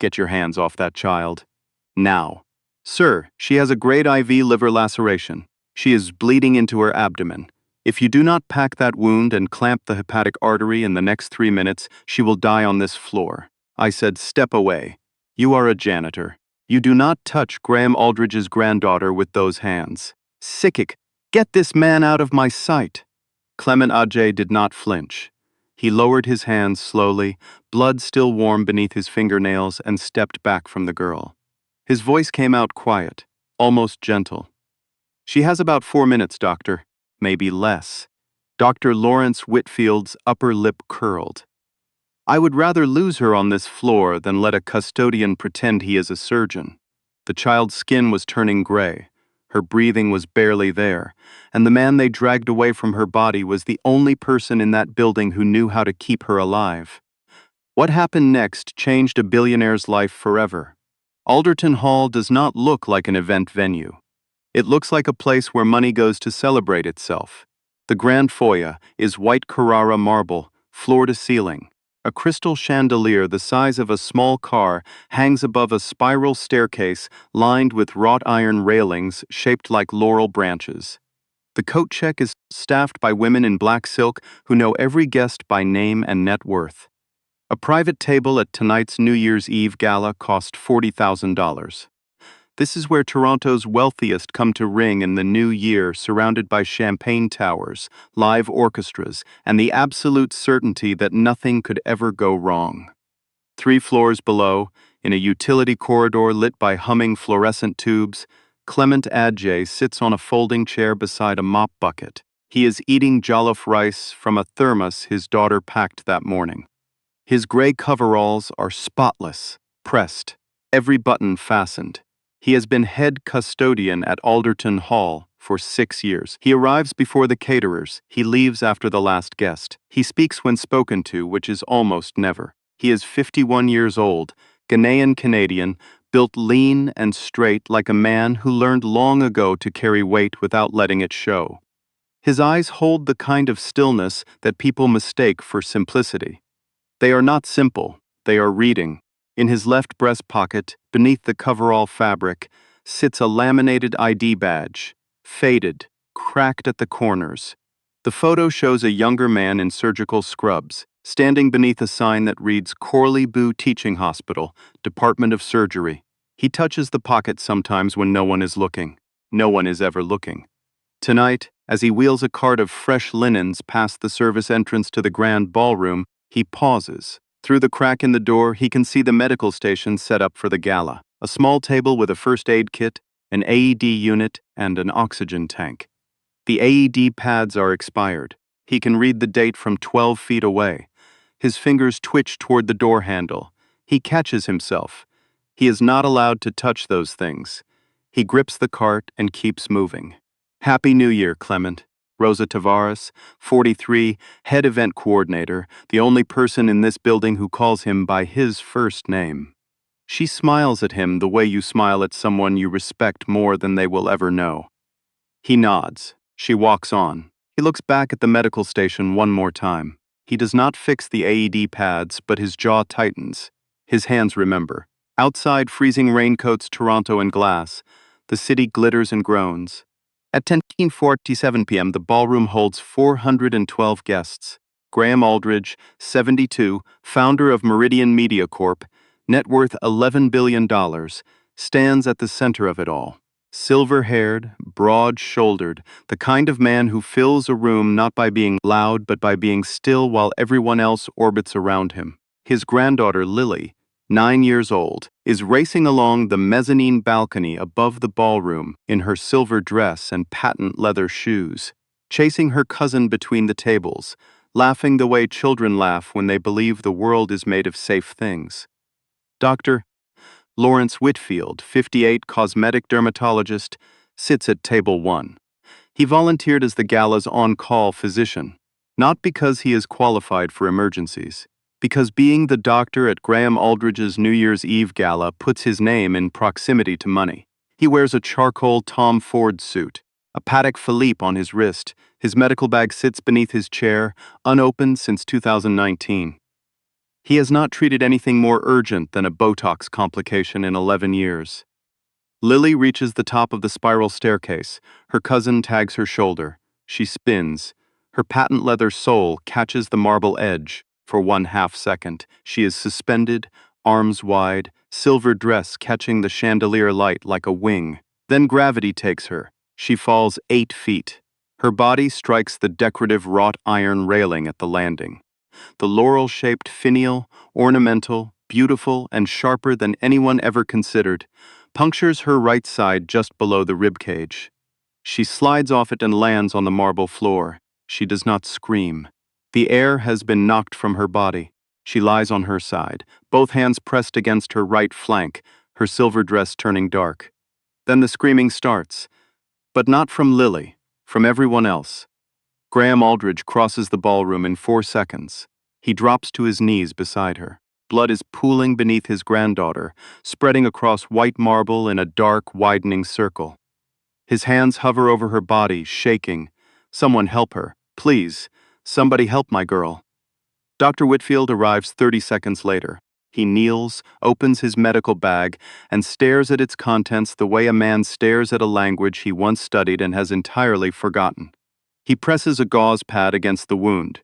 Get your hands off that child. Now. Sir, she has a grade IV liver laceration. She is bleeding into her abdomen. If you do not pack that wound and clamp the hepatic artery in the next 3 minutes, she will die on this floor. I said, step away. You are a janitor. You do not touch Graham Aldridge's granddaughter with those hands. Sickick, get this man out of my sight. Clement Adjei did not flinch. He lowered his hands slowly, blood still warm beneath his fingernails, and stepped back from the girl. His voice came out quiet, almost gentle. She has about 4 minutes, doctor. Maybe less. Dr. Lawrence Whitfield's upper lip curled. I would rather lose her on this floor than let a custodian pretend he is a surgeon. The child's skin was turning gray. Her breathing was barely there, and the man they dragged away from her body was the only person in that building who knew how to keep her alive. What happened next changed a billionaire's life forever. Alderton Hall does not look like an event venue. It looks like a place where money goes to celebrate itself. The grand foyer is white Carrara marble, floor to ceiling. A crystal chandelier the size of a small car hangs above a spiral staircase lined with wrought iron railings shaped like laurel branches. The coat check is staffed by women in black silk who know every guest by name and net worth. A private table at tonight's New Year's Eve gala cost $40,000. This is where Toronto's wealthiest come to ring in the new year, surrounded by champagne towers, live orchestras, and the absolute certainty that nothing could ever go wrong. 3 floors below, in a utility corridor lit by humming fluorescent tubes, Clement Adjei sits on a folding chair beside a mop bucket. He is eating jollof rice from a thermos his daughter packed that morning. His gray coveralls are spotless, pressed, every button fastened. He has been head custodian at Alderton Hall for 6 years. He arrives before the caterers. He leaves after the last guest. He speaks when spoken to, which is almost never. He is 51 years old, Ghanaian Canadian, built lean and straight like a man who learned long ago to carry weight without letting it show. His eyes hold the kind of stillness that people mistake for simplicity. They are not simple, they are reading. In his left breast pocket, beneath the coverall fabric, sits a laminated ID badge, faded, cracked at the corners. The photo shows a younger man in surgical scrubs, standing beneath a sign that reads Corley Boo Teaching Hospital, Department of Surgery. He touches the pocket sometimes when no one is looking. No one is ever looking. Tonight, as he wheels a cart of fresh linens past the service entrance to the grand ballroom, he pauses. Through the crack in the door, he can see the medical station set up for the gala. A small table with a first aid kit, an AED unit, and an oxygen tank. The AED pads are expired. He can read the date from 12 feet away. His fingers twitch toward the door handle. He catches himself. He is not allowed to touch those things. He grips the cart and keeps moving. Happy New Year, Clement. Rosa Tavares, 43, head event coordinator, the only person in this building who calls him by his first name. She smiles at him the way you smile at someone you respect more than they will ever know. He nods. She walks on. He looks back at the medical station one more time. He does not fix the AED pads, but his jaw tightens. His hands remember. Outside, freezing raincoats, Toronto and glass. The city glitters and groans. At 10:47 p.m., the ballroom holds 412 guests. Graham Aldridge, 72, founder of Meridian Media Corp., net worth $11 billion, stands at the center of it all. Silver-haired, broad-shouldered, the kind of man who fills a room not by being loud but by being still while everyone else orbits around him. His granddaughter, Lily, 9 years old, is racing along the mezzanine balcony above the ballroom in her silver dress and patent leather shoes, chasing her cousin between the tables, laughing the way children laugh when they believe the world is made of safe things. Dr. Lawrence Whitfield, 58, cosmetic dermatologist, sits at table 1. He volunteered as the gala's on-call physician, not because he is qualified for emergencies, because being the doctor at Graham Aldridge's New Year's Eve gala puts his name in proximity to money. He wears a charcoal Tom Ford suit, a Patek Philippe on his wrist. His medical bag sits beneath his chair, unopened since 2019. He has not treated anything more urgent than a Botox complication in 11 years. Lily reaches the top of the spiral staircase. Her cousin tags her shoulder. She spins. Her patent leather sole catches the marble edge. For 1/2 second, she is suspended, arms wide, silver dress catching the chandelier light like a wing. Then gravity takes her. She falls 8 feet. Her body strikes the decorative wrought iron railing at the landing. The laurel-shaped finial, ornamental, beautiful, and sharper than anyone ever considered, punctures her right side just below the ribcage. She slides off it and lands on the marble floor. She does not scream. The air has been knocked from her body. She lies on her side, both hands pressed against her right flank, her silver dress turning dark. Then the screaming starts, but not from Lily, from everyone else. Graham Aldridge crosses the ballroom in 4 seconds. He drops to his knees beside her. Blood is pooling beneath his granddaughter, spreading across white marble in a dark, widening circle. His hands hover over her body, shaking. Someone help her. Please. Somebody help my girl. Dr. Whitfield arrives 30 seconds later. He kneels, opens his medical bag, and stares at its contents the way a man stares at a language he once studied and has entirely forgotten. He presses a gauze pad against the wound.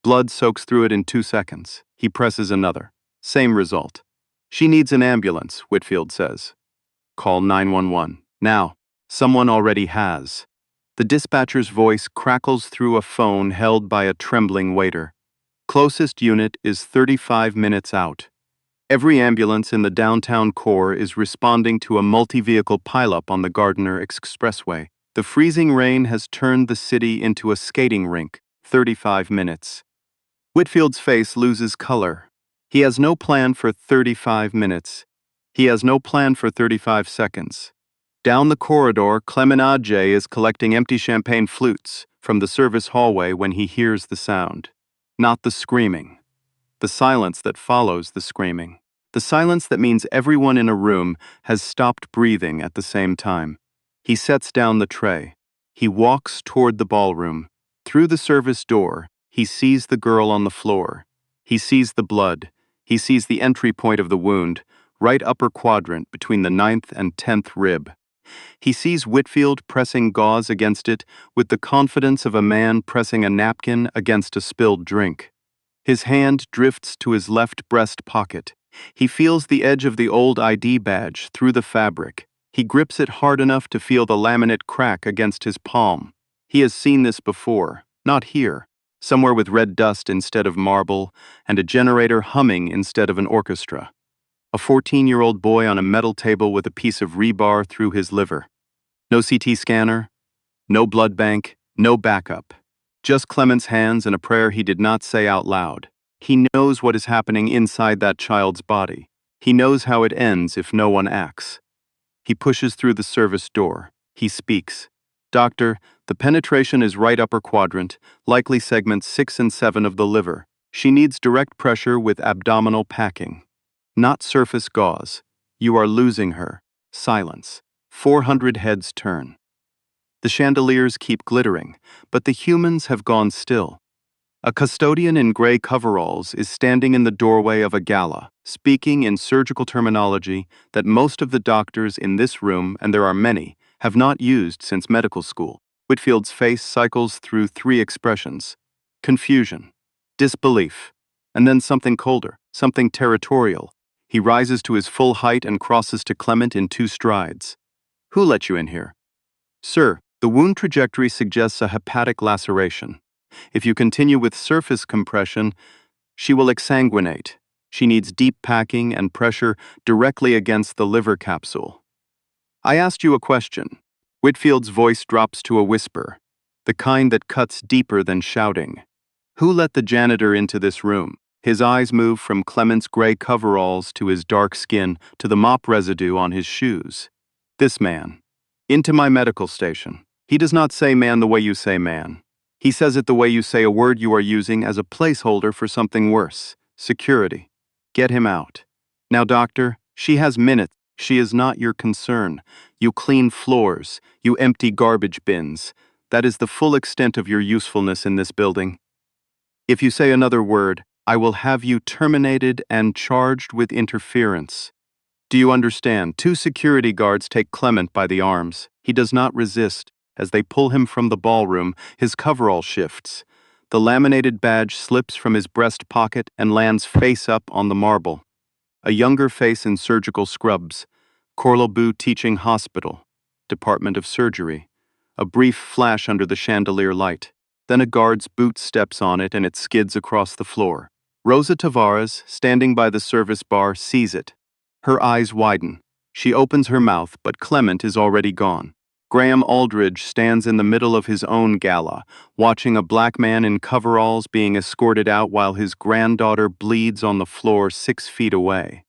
Blood soaks through it in 2 seconds. He presses another. Same result. She needs an ambulance, Whitfield says. Call 911. Now. Someone already has. The dispatcher's voice crackles through a phone held by a trembling waiter. Closest unit is 35 minutes out. Every ambulance in the downtown core is responding to a multi-vehicle pileup on the Gardner Expressway. The freezing rain has turned the city into a skating rink. 35 minutes. Whitfield's face loses color. He has no plan for 35 minutes. He has no plan for 35 seconds. Down the corridor, Clement Adjei is collecting empty champagne flutes from the service hallway when he hears the sound. Not the screaming. The silence that follows the screaming. The silence that means everyone in a room has stopped breathing at the same time. He sets down the tray. He walks toward the ballroom. Through the service door, he sees the girl on the floor. He sees the blood. He sees the entry point of the wound, right upper quadrant between the 9th and 10th rib. He sees Whitfield pressing gauze against it with the confidence of a man pressing a napkin against a spilled drink. His hand drifts to his left breast pocket. He feels the edge of the old ID badge through the fabric. He grips it hard enough to feel the laminate crack against his palm. He has seen this before, not here, somewhere with red dust instead of marble and a generator humming instead of an orchestra. A 14-year-old boy on a metal table with a piece of rebar through his liver. No CT scanner, no blood bank, no backup. Just Clement's hands and a prayer he did not say out loud. He knows what is happening inside that child's body. He knows how it ends if no one acts. He pushes through the service door. He speaks. Doctor, the penetration is right upper quadrant, likely segments 6 and 7 of the liver. She needs direct pressure with abdominal packing. Not surface gauze. You are losing her. Silence. 400 heads turn. The chandeliers keep glittering, but the humans have gone still. A custodian in gray coveralls is standing in the doorway of a gala, speaking in surgical terminology that most of the doctors in this room, and there are many, have not used since medical school. Whitfield's face cycles through 3 expressions: confusion, disbelief, and then something colder, something territorial. He rises to his full height and crosses to Clement in 2 strides. Who let you in here? Sir, the wound trajectory suggests a hepatic laceration. If you continue with surface compression, she will exsanguinate. She needs deep packing and pressure directly against the liver capsule. I asked you a question. Whitfield's voice drops to a whisper, the kind that cuts deeper than shouting. Who let the janitor into this room? His eyes move from Clement's gray coveralls to his dark skin to the mop residue on his shoes. This man. Into my medical station. He does not say man the way you say man. He says it the way you say a word you are using as a placeholder for something worse. Security. Get him out. Now, doctor, she has minutes. She is not your concern. You clean floors. You empty garbage bins. That is the full extent of your usefulness in this building. If you say another word, I will have you terminated and charged with interference. Do you understand? Two security guards take Clement by the arms. He does not resist. As they pull him from the ballroom, his coverall shifts. The laminated badge slips from his breast pocket and lands face up on the marble. A younger face in surgical scrubs. Corlebu Teaching Hospital. Department of Surgery. A brief flash under the chandelier light. Then a guard's boot steps on it and it skids across the floor. Rosa Tavares, standing by the service bar, sees it. Her eyes widen. She opens her mouth, but Clement is already gone. Graham Aldridge stands in the middle of his own gala, watching a black man in coveralls being escorted out while his granddaughter bleeds on the floor 6 feet away.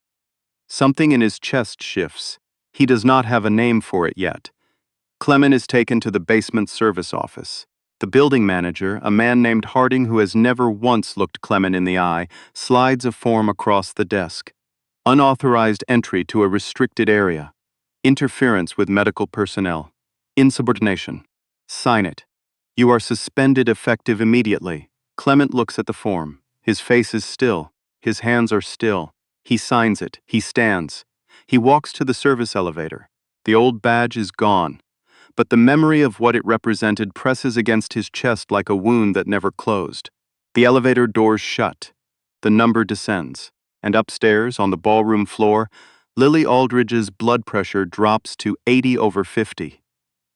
Something in his chest shifts. He does not have a name for it yet. Clement is taken to the basement service office. The building manager, a man named Harding who has never once looked Clement in the eye, slides a form across the desk. Unauthorized entry to a restricted area. Interference with medical personnel. Insubordination. Sign it. You are suspended effective immediately. Clement looks at the form. His face is still. His hands are still. He signs it. He stands. He walks to the service elevator. The old badge is gone, but the memory of what it represented presses against his chest like a wound that never closed. The elevator doors shut. The number descends. And upstairs, on the ballroom floor, Lily Aldridge's blood pressure drops to 80/50.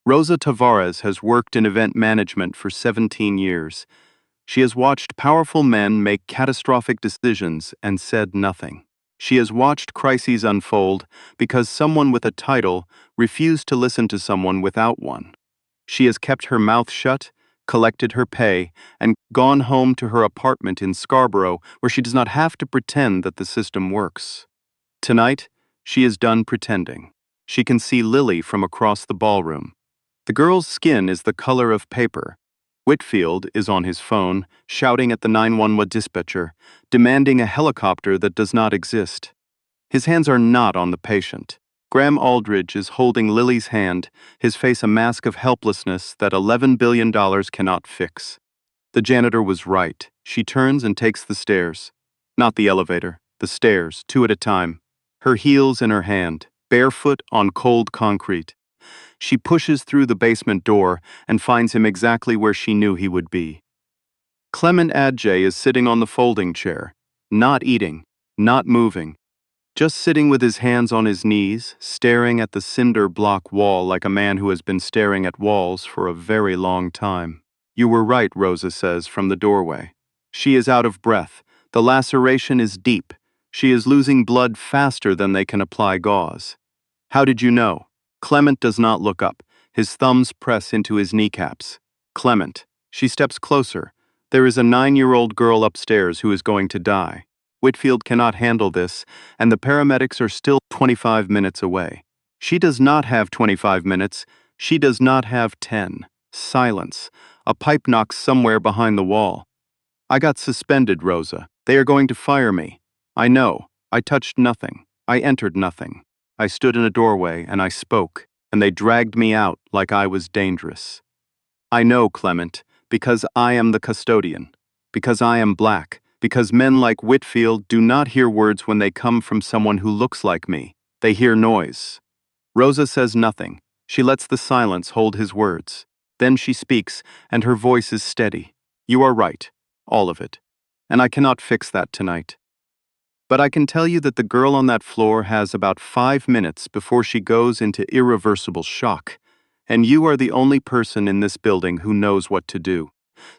Rosa Tavares has worked in event management for 17 years. She has watched powerful men make catastrophic decisions and said nothing. She has watched crises unfold because someone with a title refused to listen to someone without one. She has kept her mouth shut, collected her pay, and gone home to her apartment in Scarborough where she does not have to pretend that the system works. Tonight, she is done pretending. She can see Lily from across the ballroom. The girl's skin is the color of paper. Whitfield is on his phone, shouting at the 911 dispatcher, demanding a helicopter that does not exist. His hands are not on the patient. Graham Aldridge is holding Lily's hand, his face a mask of helplessness that $11 billion cannot fix. The janitor was right. She turns and takes the stairs. Not the elevator, the stairs, 2 at a time. Her heels in her hand, barefoot on cold concrete. She pushes through the basement door and finds him exactly where she knew he would be. Clement Adjei is sitting on the folding chair, not eating, not moving. Just sitting with his hands on his knees, staring at the cinder block wall like a man who has been staring at walls for a very long time. You were right, Rosa says from the doorway. She is out of breath. The laceration is deep. She is losing blood faster than they can apply gauze. How did you know? Clement does not look up. His thumbs press into his kneecaps. Clement. She steps closer. There is a 9-year-old girl upstairs who is going to die. Whitfield cannot handle this, and the paramedics are still 25 minutes away. She does not have 25 minutes. She does not have 10. Silence. A pipe knocks somewhere behind the wall. I got suspended, Rosa. They are going to fire me. I know. I touched nothing. I entered nothing. I stood in a doorway and I spoke, and they dragged me out like I was dangerous. I know, Clement, because I am the custodian. Because I am black. Because men like Whitfield do not hear words when they come from someone who looks like me. They hear noise. Rosa says nothing. She lets the silence hold his words. Then she speaks, and her voice is steady. You are right. All of it. And I cannot fix that tonight. But I can tell you that the girl on that floor has about 5 minutes before she goes into irreversible shock. And you are the only person in this building who knows what to do.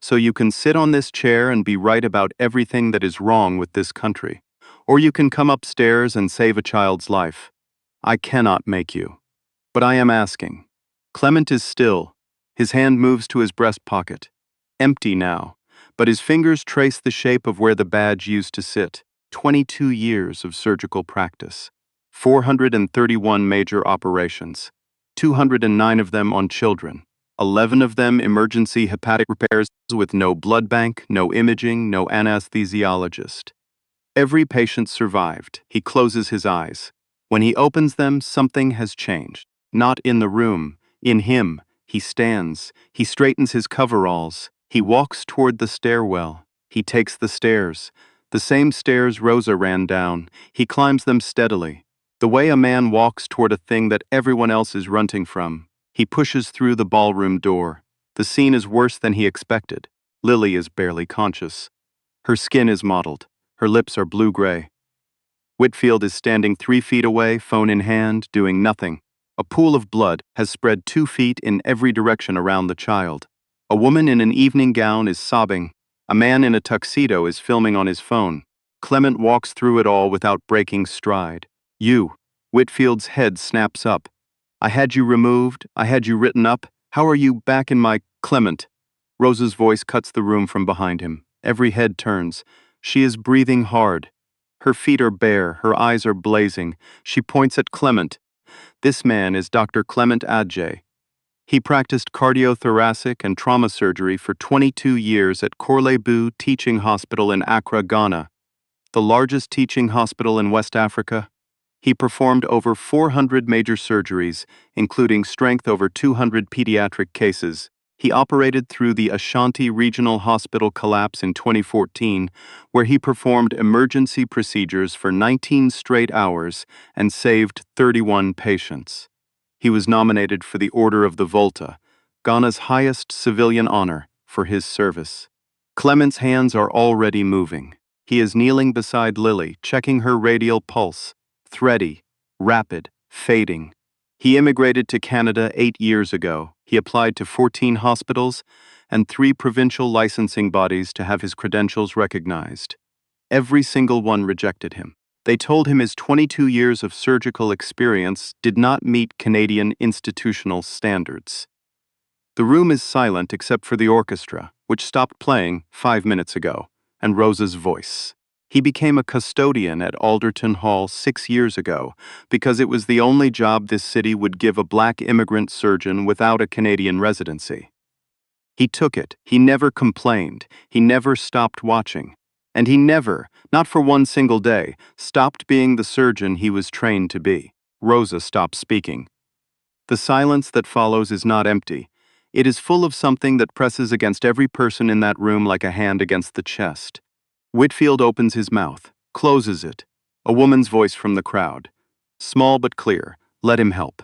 So you can sit on this chair and be right about everything that is wrong with this country. Or you can come upstairs and save a child's life. I cannot make you. But I am asking. Clement is still. His hand moves to his breast pocket. Empty now, but his fingers trace the shape of where the badge used to sit. 22 years of surgical practice. 431 major operations. 209 of them on children. 11 of them emergency hepatic repairs with no blood bank, no imaging, no anesthesiologist. Every patient survived. He closes his eyes. When he opens them, something has changed. Not in the room, in him. He stands. He straightens his coveralls. He walks toward the stairwell. He takes the stairs. The same stairs Rosa ran down. He climbs them steadily. The way a man walks toward a thing that everyone else is running from. He pushes through the ballroom door. The scene is worse than he expected. Lily is barely conscious. Her skin is mottled. Her lips are blue-gray. Whitfield is standing 3 feet away, phone in hand, doing nothing. A pool of blood has spread 2 feet in every direction around the child. A woman in an evening gown is sobbing. A man in a tuxedo is filming on his phone. Clement walks through it all without breaking stride. You. Whitfield's head snaps up. I had you removed. I had you written up. How are you back in my... Clement. Rosa's voice cuts the room from behind him. Every head turns. She is breathing hard. Her feet are bare. Her eyes are blazing. She points at Clement. This man is Dr. Clement Adjei. He practiced cardiothoracic and trauma surgery for 22 years at Korle-Bu Teaching Hospital in Accra, Ghana, the largest teaching hospital in West Africa. He performed over 400 major surgeries, including strength over 200 pediatric cases. He operated through the Ashanti Regional Hospital collapse in 2014, where he performed emergency procedures for 19 straight hours and saved 31 patients. He was nominated for the Order of the Volta, Ghana's highest civilian honor, for his service. Clement's hands are already moving. He is kneeling beside Lily, checking her radial pulse. Thready, rapid, fading. He immigrated to Canada 8 years ago. He applied to 14 hospitals and 3 provincial licensing bodies to have his credentials recognized. Every single one rejected him. They told him his 22 years of surgical experience did not meet Canadian institutional standards. The room is silent except for the orchestra, which stopped playing 5 minutes ago, and Rosa's voice. He became a custodian at Alderton Hall 6 years ago because it was the only job this city would give a black immigrant surgeon without a Canadian residency. He took it. He never complained. He never stopped watching. And he never, not for one single day, stopped being the surgeon he was trained to be. Rosa stopped speaking. The silence that follows is not empty. It is full of something that presses against every person in that room like a hand against the chest. Whitfield opens his mouth, closes it. A woman's voice from the crowd. Small but clear. Let him help.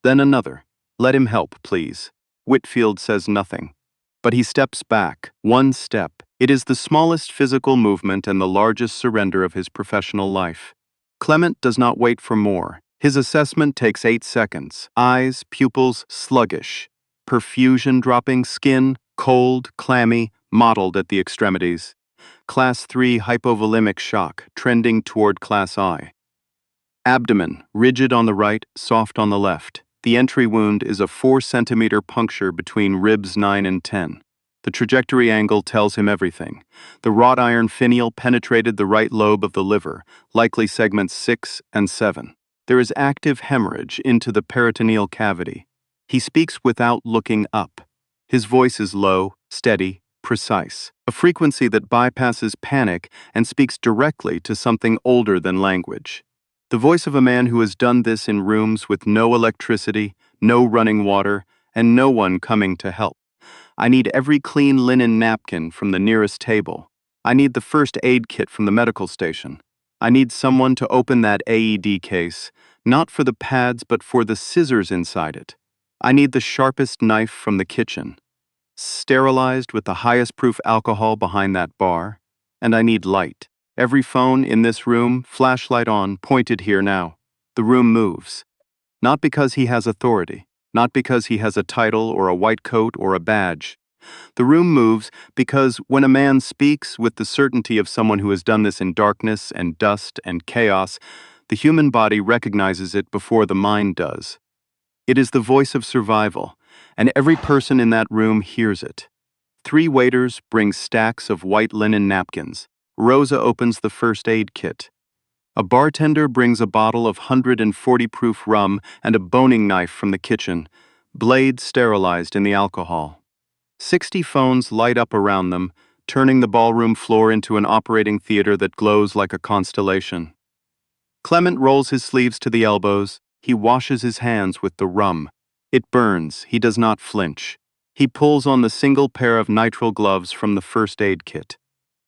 Then another. Let him help, please. Whitfield says nothing. But he steps back, 1 step. It is the smallest physical movement and the largest surrender of his professional life. Clement does not wait for more. His assessment takes 8 seconds. Eyes, pupils, sluggish. Perfusion dropping, skin, cold, clammy, mottled at the extremities. Class 3 hypovolemic shock, trending toward Class I. Abdomen, rigid on the right, soft on the left. The entry wound is a 4-centimeter puncture between ribs 9 and 10. The trajectory angle tells him everything. The wrought iron finial penetrated the right lobe of the liver, likely segments 6 and 7. There is active hemorrhage into the peritoneal cavity. He speaks without looking up. His voice is low, steady, precise, a frequency that bypasses panic and speaks directly to something older than language. The voice of a man who has done this in rooms with no electricity, no running water, and no one coming to help. I need every clean linen napkin from the nearest table. I need the first aid kit from the medical station. I need someone to open that AED case, not for the pads but for the scissors inside it. I need the sharpest knife from the kitchen, sterilized with the highest proof alcohol behind that bar. And I need light. Every phone in this room, flashlight on, pointed here now. The room moves. Not because he has authority, not because he has a title or a white coat or a badge. The room moves because when a man speaks with the certainty of someone who has done this in darkness and dust and chaos, the human body recognizes it before the mind does. It is the voice of survival, and every person in that room hears it. 3 waiters bring stacks of white linen napkins. Rosa opens the first aid kit. A bartender brings a bottle of 140 proof rum and a boning knife from the kitchen, blade sterilized in the alcohol. 60 phones light up around them, turning the ballroom floor into an operating theater that glows like a constellation. Clement rolls his sleeves to the elbows. He washes his hands with the rum. It burns. He does not flinch. He pulls on the single pair of nitrile gloves from the first aid kit.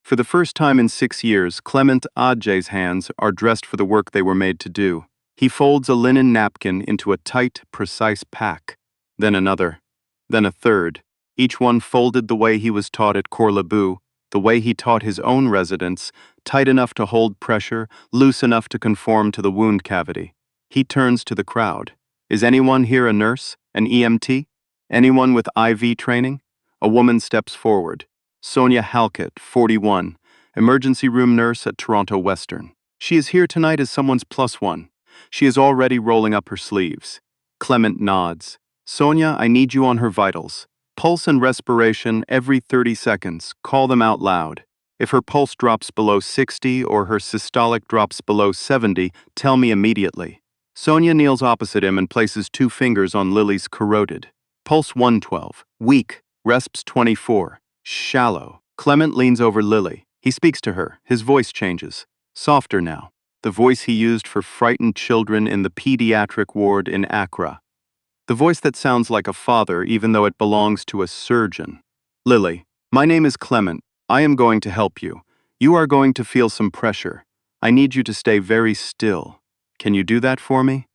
For the first time in 6 years, Clement Adjei's hands are dressed for the work they were made to do. He folds a linen napkin into a tight, precise pack. Then another. Then a third. Each one folded the way he was taught at Corlebu, the way he taught his own residents, tight enough to hold pressure, loose enough to conform to the wound cavity. He turns to the crowd. Is anyone here a nurse? An EMT? Anyone with IV training? A woman steps forward. Sonia Halkett, 41, emergency room nurse at Toronto Western. She is here tonight as someone's plus one. She is already rolling up her sleeves. Clement nods. Sonia, I need you on her vitals. Pulse and respiration every 30 seconds. Call them out loud. If her pulse drops below 60 or her systolic drops below 70, tell me immediately. Sonia kneels opposite him and places 2 fingers on Lily's carotid. Pulse 112. Weak. Resps 24. Shallow. Clement leans over Lily. He speaks to her. His voice changes. Softer now. The voice he used for frightened children in the pediatric ward in Accra. The voice that sounds like a father even though it belongs to a surgeon. Lily, my name is Clement. I am going to help you. You are going to feel some pressure. I need you to stay very still. Can you do that for me?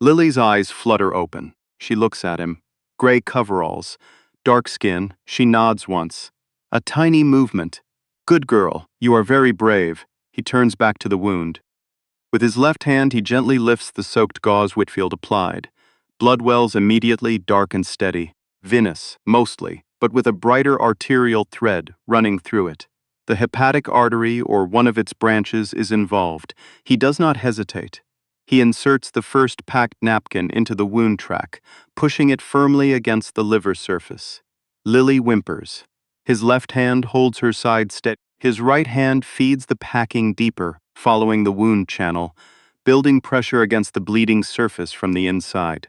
Lily's eyes flutter open. She looks at him. Gray coveralls. Dark skin. She nods once. A tiny movement. Good girl. You are very brave. He turns back to the wound. With his left hand, he gently lifts the soaked gauze Whitfield applied. Blood wells immediately, dark and steady. Venous, mostly, but with a brighter arterial thread running through it. The hepatic artery or one of its branches is involved. He does not hesitate. He inserts the first packed napkin into the wound track, pushing it firmly against the liver surface. Lily whimpers. His left hand holds her side steady. His right hand feeds the packing deeper, following the wound channel, building pressure against the bleeding surface from the inside.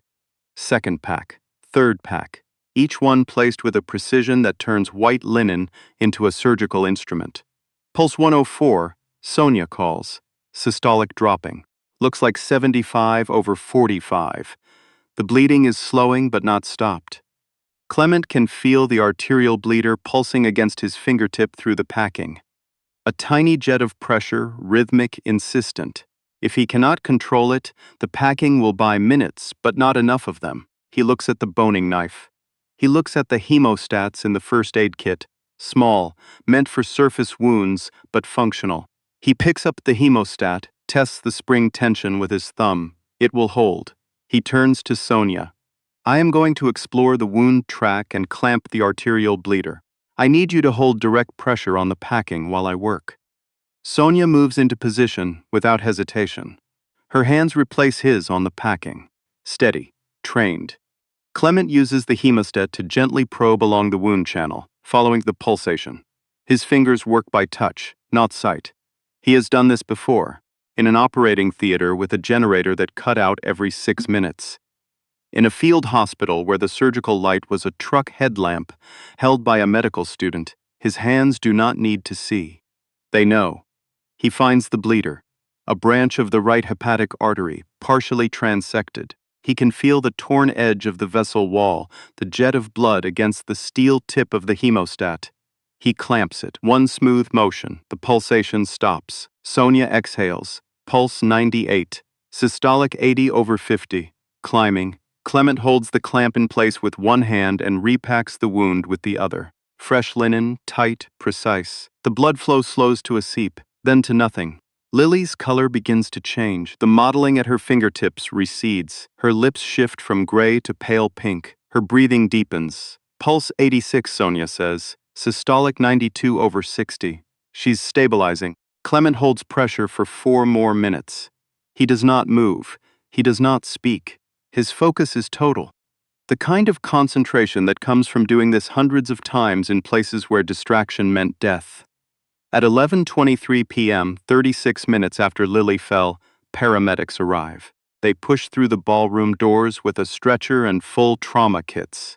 Second pack, third pack, each one placed with a precision that turns white linen into a surgical instrument. Pulse 104, Sonia calls. Systolic dropping. Looks like 75/45. The bleeding is slowing but not stopped. Clement can feel the arterial bleeder pulsing against his fingertip through the packing. A tiny jet of pressure, rhythmic, insistent. If he cannot control it, the packing will buy minutes, but not enough of them. He looks at the boning knife. He looks at the hemostats in the first aid kit. Small, meant for surface wounds, but functional. He picks up the hemostat, tests the spring tension with his thumb. It will hold. He turns to Sonia. I am going to explore the wound track and clamp the arterial bleeder. I need you to hold direct pressure on the packing while I work. Sonia moves into position without hesitation. Her hands replace his on the packing. Steady, trained. Clement uses the hemostat to gently probe along the wound channel, following the pulsation. His fingers work by touch, not sight. He has done this before, in an operating theater with a generator that cut out every 6 minutes. In a field hospital where the surgical light was a truck headlamp held by a medical student, his hands do not need to see. They know. He finds the bleeder, a branch of the right hepatic artery, partially transected. He can feel the torn edge of the vessel wall, the jet of blood against the steel tip of the hemostat. He clamps it. One smooth motion. The pulsation stops. Sonia exhales. Pulse 98. Systolic 80/50. Climbing. Clement holds the clamp in place with one hand and repacks the wound with the other. Fresh linen, tight, precise. The blood flow slows to a seep, then to nothing. Lily's color begins to change. The modeling at her fingertips recedes. Her lips shift from gray to pale pink. Her breathing deepens. Pulse 86, Sonia says. Systolic 92/60. She's stabilizing. Clement holds pressure for 4 more minutes. He does not move. He does not speak. His focus is total. The kind of concentration that comes from doing this hundreds of times in places where distraction meant death. At 11:23 p.m., 36 minutes after Lily fell, paramedics arrive. They push through the ballroom doors with a stretcher and full trauma kits.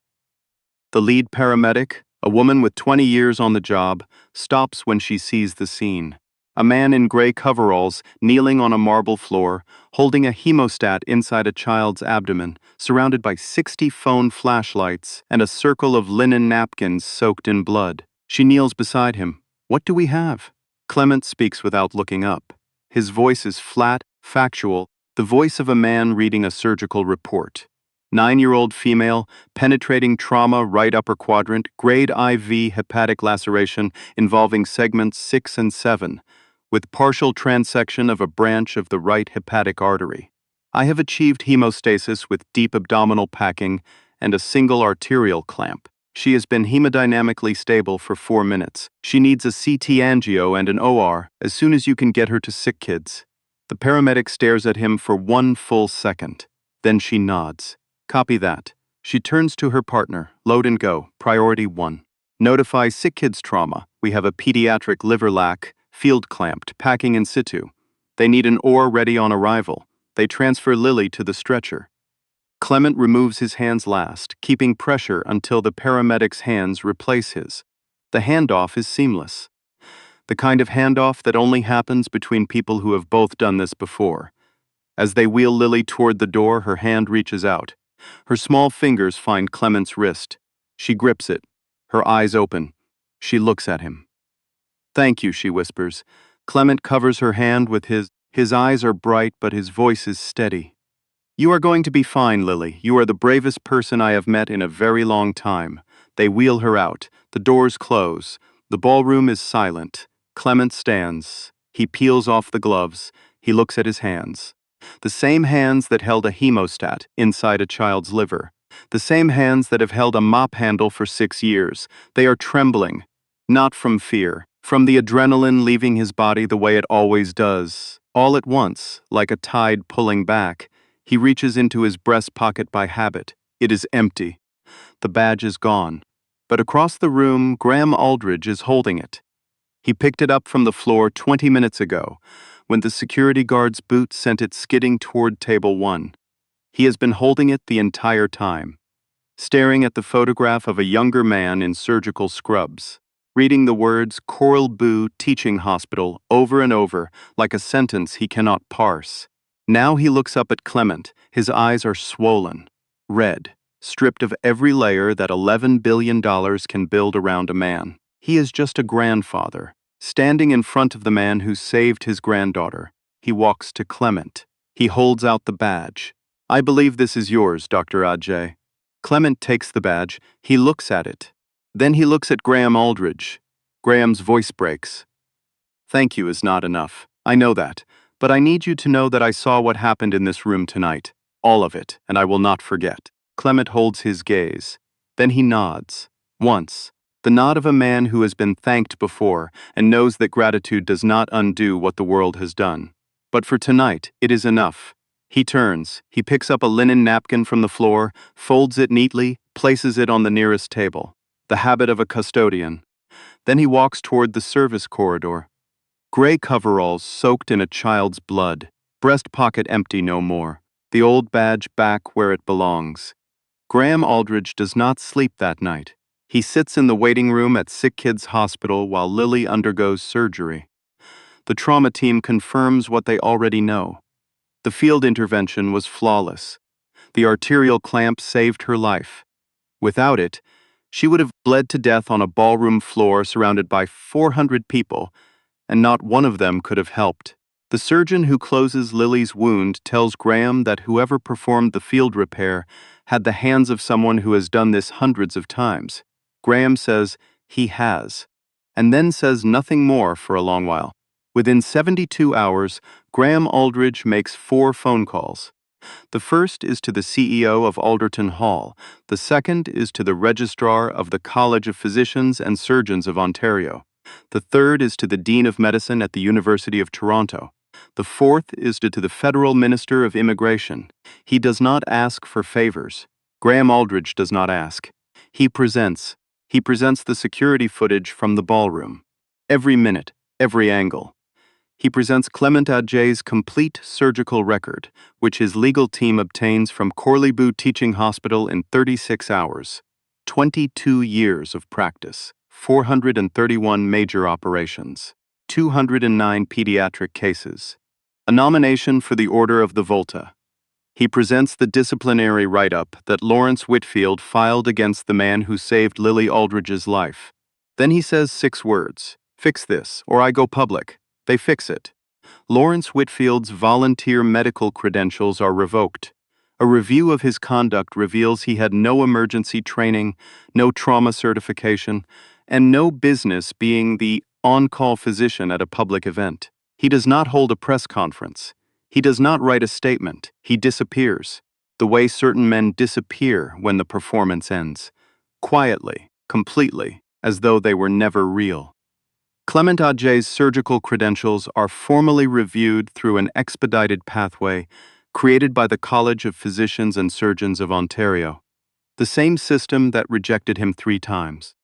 The lead paramedic, a woman with 20 years on the job, stops when she sees the scene. A man in gray coveralls, kneeling on a marble floor, holding a hemostat inside a child's abdomen, surrounded by 60 phone flashlights and a circle of linen napkins soaked in blood. She kneels beside him. What do we have? Clement speaks without looking up. His voice is flat, factual, the voice of a man reading a surgical report. 9-year-old female, penetrating trauma right upper quadrant, grade IV hepatic laceration involving segments 6 and 7, with partial transection of a branch of the right hepatic artery. I have achieved hemostasis with deep abdominal packing and a single arterial clamp. She has been hemodynamically stable for 4 minutes. She needs a CT angio and an OR as soon as you can get her to sick kids. The paramedic stares at him for 1 full second. Then she nods. Copy that. She turns to her partner. Load and go. Priority 1. Notify sick kids trauma. We have a pediatric liver lac, field clamped, packing in situ. They need an OR ready on arrival. They transfer Lily to the stretcher. Clement removes his hands last, keeping pressure until the paramedic's hands replace his. The handoff is seamless. The kind of handoff that only happens between people who have both done this before. As they wheel Lily toward the door, her hand reaches out. Her small fingers find Clement's wrist. She grips it. Her eyes open. She looks at him. Thank you, she whispers. Clement covers her hand with his. His eyes are bright, but his voice is steady. You are going to be fine, Lily. You are the bravest person I have met in a very long time. They wheel her out. The doors close. The ballroom is silent. Clement stands. He peels off the gloves. He looks at his hands. The same hands that held a hemostat inside a child's liver. The same hands that have held a mop handle for 6 years. They are trembling. Not from fear. From the adrenaline leaving his body the way it always does. All at once, like a tide pulling back, he reaches into his breast pocket by habit. It is empty. The badge is gone. But across the room, Graham Aldridge is holding it. He picked it up from the floor 20 minutes ago, when the security guard's boot sent it skidding toward table 1. He has been holding it the entire time, staring at the photograph of a younger man in surgical scrubs, reading the words Coral Boo Teaching Hospital over and over like a sentence he cannot parse. Now he looks up at Clement. His eyes are swollen, red, stripped of every layer that $11 billion can build around a man. He is just a grandfather, standing in front of the man who saved his granddaughter. He walks to Clement. He holds out the badge. I believe this is yours, Dr. Adjei. Clement takes the badge. He looks at it. Then he looks at Graham Aldridge. Graham's voice breaks. Thank you is not enough. I know that. But I need you to know that I saw what happened in this room tonight. All of it, and I will not forget. Clement holds his gaze. Then he nods. Once. The nod of a man who has been thanked before and knows that gratitude does not undo what the world has done. But for tonight, it is enough. He turns. He picks up a linen napkin from the floor, folds it neatly, places it on the nearest table. The habit of a custodian. Then he walks toward the service corridor. Gray coveralls soaked in a child's blood. Breast pocket empty no more. The old badge back where it belongs. Graham Aldridge does not sleep that night. He sits in the waiting room at Sick Kids Hospital while Lily undergoes surgery. The trauma team confirms what they already know. The field intervention was flawless. The arterial clamp saved her life. Without it, she would have bled to death on a ballroom floor surrounded by 400 people, and not one of them could have helped. The surgeon who closes Lily's wound tells Graham that whoever performed the field repair had the hands of someone who has done this hundreds of times. Graham says he has, and then says nothing more for a long while. Within 72 hours, Graham Aldridge makes 4 phone calls. The first is to the CEO of Alderton Hall. The second is to the Registrar of the College of Physicians and Surgeons of Ontario. The third is to the Dean of Medicine at the University of Toronto. The fourth is to the Federal Minister of Immigration. He does not ask for favors. Graham Aldridge does not ask. He presents the security footage from the ballroom. Every minute, every angle. He presents Clement Adjei's complete surgical record, which his legal team obtains from Coral Boo Teaching Hospital in 36 hours. 22 years of practice, 431 major operations, 209 pediatric cases. A nomination for the Order of the Volta. He presents the disciplinary write-up that Lawrence Whitfield filed against the man who saved Lily Aldridge's life. Then he says 6 words. Fix this, or I go public. They fix it. Lawrence Whitfield's volunteer medical credentials are revoked. A review of his conduct reveals he had no emergency training, no trauma certification, and no business being the on-call physician at a public event. He does not hold a press conference. He does not write a statement. He disappears, the way certain men disappear when the performance ends. Quietly, completely, as though they were never real. Clement Adjei's surgical credentials are formally reviewed through an expedited pathway created by the College of Physicians and Surgeons of Ontario, the same system that rejected him 3 times,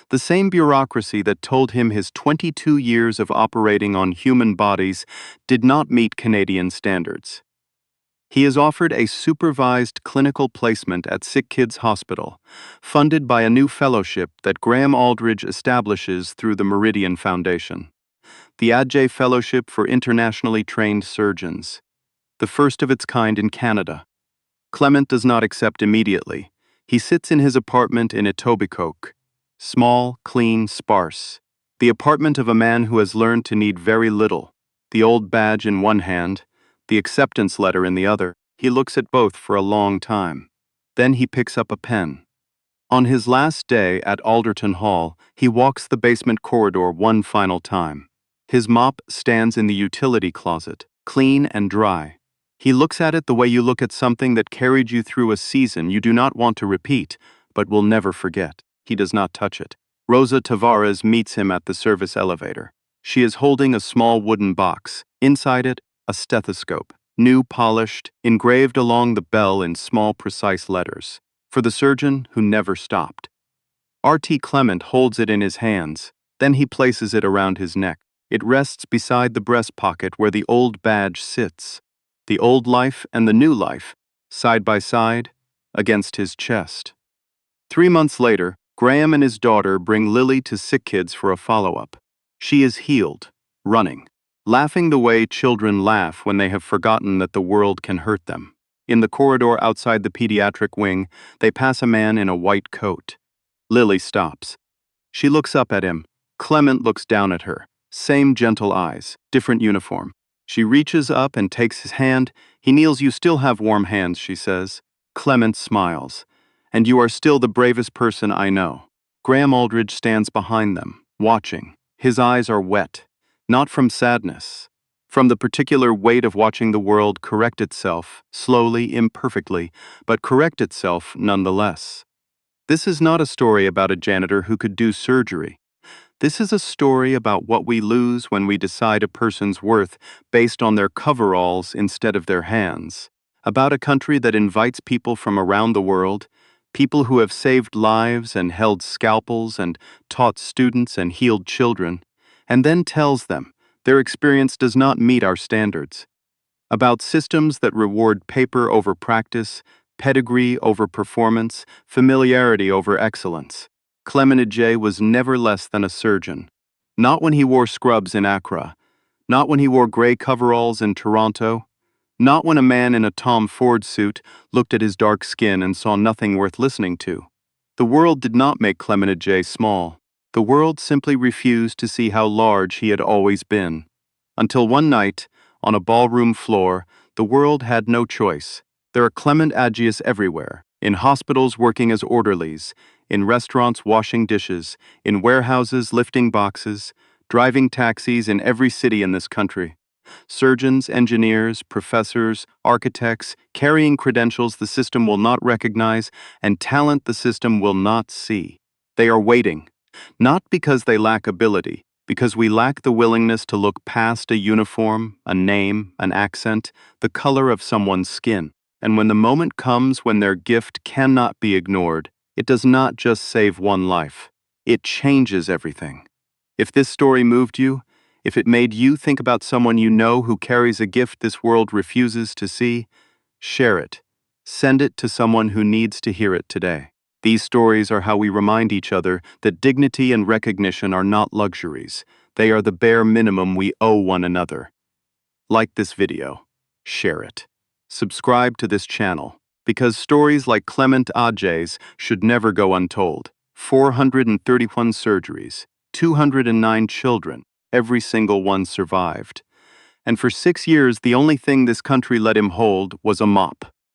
the same bureaucracy that told him his 22 years of operating on human bodies did not meet Canadian standards. He is offered a supervised clinical placement at Sick Kids Hospital, funded by a new fellowship that Graham Aldridge establishes through the Meridian Foundation. The Adjei Fellowship for Internationally Trained Surgeons, the first of its kind in Canada. Clement does not accept immediately. He sits in his apartment in Etobicoke, small, clean, sparse. The apartment of a man who has learned to need very little, the old badge in one hand, the acceptance letter in the other. He looks at both for a long time. Then he picks up a pen. On his last day at Alderton Hall, he walks the basement corridor one final time. His mop stands in the utility closet, clean and dry. He looks at it the way you look at something that carried you through a season you do not want to repeat, but will never forget. He does not touch it. Rosa Tavares meets him at the service elevator. She is holding a small wooden box. Inside it, a stethoscope, new polished, engraved along the bell in small precise letters, for the surgeon who never stopped. R.T. Clement holds it in his hands, then he places it around his neck. It rests beside the breast pocket where the old badge sits, the old life and the new life, side by side, against his chest. 3 months later, Graham and his daughter bring Lily to Sick Kids for a follow-up. She is healed, running, laughing the way children laugh when they have forgotten that the world can hurt them. In the corridor outside the pediatric wing, they pass a man in a white coat. Lily stops. She looks up at him. Clement looks down at her. Same gentle eyes, different uniform. She reaches up and takes his hand. He kneels. "You still have warm hands," she says. Clement smiles. "And you are still the bravest person I know." Graham Aldridge stands behind them, watching. His eyes are wet. Not from sadness, from the particular weight of watching the world correct itself, slowly, imperfectly, but correct itself nonetheless. This is not a story about a janitor who could do surgery. This is a story about what we lose when we decide a person's worth based on their coveralls instead of their hands. About a country that invites people from around the world, people who have saved lives and held scalpels and taught students and healed children, and then tells them their experience does not meet our standards. About systems that reward paper over practice, pedigree over performance, familiarity over excellence. Clement Adjei was never less than a surgeon. Not when he wore scrubs in Accra, not when he wore gray coveralls in Toronto, not when a man in a Tom Ford suit looked at his dark skin and saw nothing worth listening to. The world did not make Clement Adjei small. The world simply refused to see how large he had always been. Until one night, on a ballroom floor, the world had no choice. There are Clement Adjeis everywhere, in hospitals working as orderlies, in restaurants washing dishes, in warehouses lifting boxes, driving taxis in every city in this country. Surgeons, engineers, professors, architects, carrying credentials the system will not recognize, and talent the system will not see. They are waiting. Not because they lack ability, because we lack the willingness to look past a uniform, a name, an accent, the color of someone's skin. And when the moment comes when their gift cannot be ignored, it does not just save one life. It changes everything. If this story moved you, if it made you think about someone you know who carries a gift this world refuses to see, share it. Send it to someone who needs to hear it today. These stories are how we remind each other that dignity and recognition are not luxuries. They are the bare minimum we owe one another. Like this video. Share it. Subscribe to this channel, because stories like Clement Adjei's should never go untold. 431 surgeries, 209 children, every single one survived. And for 6 years, the only thing this country let him hold was a mop.